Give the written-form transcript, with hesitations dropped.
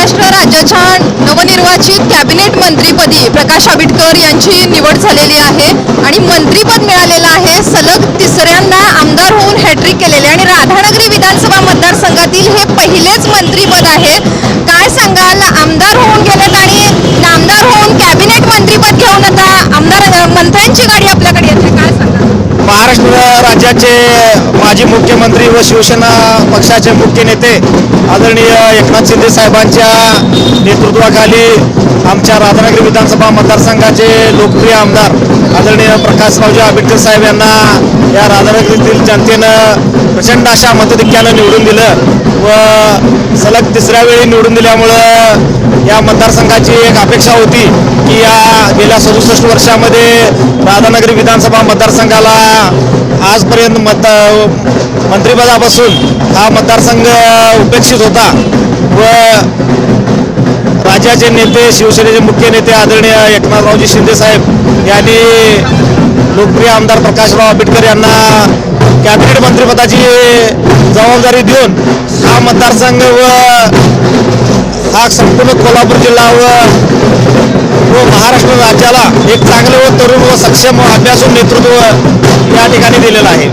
महाराष्ट्र राज्याच्या नवनिर्वाचित कॅबिनेट मंत्रीपदी प्रकाश आंबेडकर यांची निवड झालेली आहे आणि मंत्रीपद मिळालेलं आहे. सलग तिसऱ्यांदा आमदार होऊन हॅट्रिक केलेले आणि राधानगरी विधानसभा मतदारसंघातील हे पहिलेच मंत्रीपद आहे. काय सांगाल, आमदार होऊन गेलेत आणि आमदार होऊन कॅबिनेट मंत्रीपद घेऊन आता मंत्र्यांची गाडी आपल्याकडे येते, काय सांगाल? महाराष्ट्र राज्याचे माजी मुख्यमंत्री व शिवसेना पक्षाचे मुख्य नेते आदरणीय एकनाथ शिंदे साहेबांच्या नेतृत्वाखाली आमच्या राधानगरी विधानसभा मतदारसंघाचे लोकप्रिय आमदार आदरणीय प्रकाशरावजी आंबेडकर साहेब यांना या राधानगरीतील जनतेनं प्रचंड अशा मताधिक्यानं निवडून दिलं व सलग तिसऱ्या वेळी निवडून दिल्यामुळं या मतदारसंघाची एक अपेक्षा होती की या गेल्या 67 वर्षामध्ये राधानगरी विधानसभा मतदारसंघाला आजपर्यंत मंत्रिपदापासून हा मतदारसंघ उपेक्षित होता व राज्याचे नेते शिवसेनेचे मुख्य नेते आदरणीय एकनाथरावजी शिंदे साहेब यांनी लोकप्रिय आमदार प्रकाशराव आंबेडकर यांना कॅबिनेट मंत्रिपदाची जबाबदारी देऊन हा मतदारसंघ व हा संपूर्ण कोल्हापूर जिल्हा व महाराष्ट्र राज्याला एक चांगलं व तरुण व सक्षम अभ्यासू नेतृत्व या ठिकाणी दिलेलं आहे.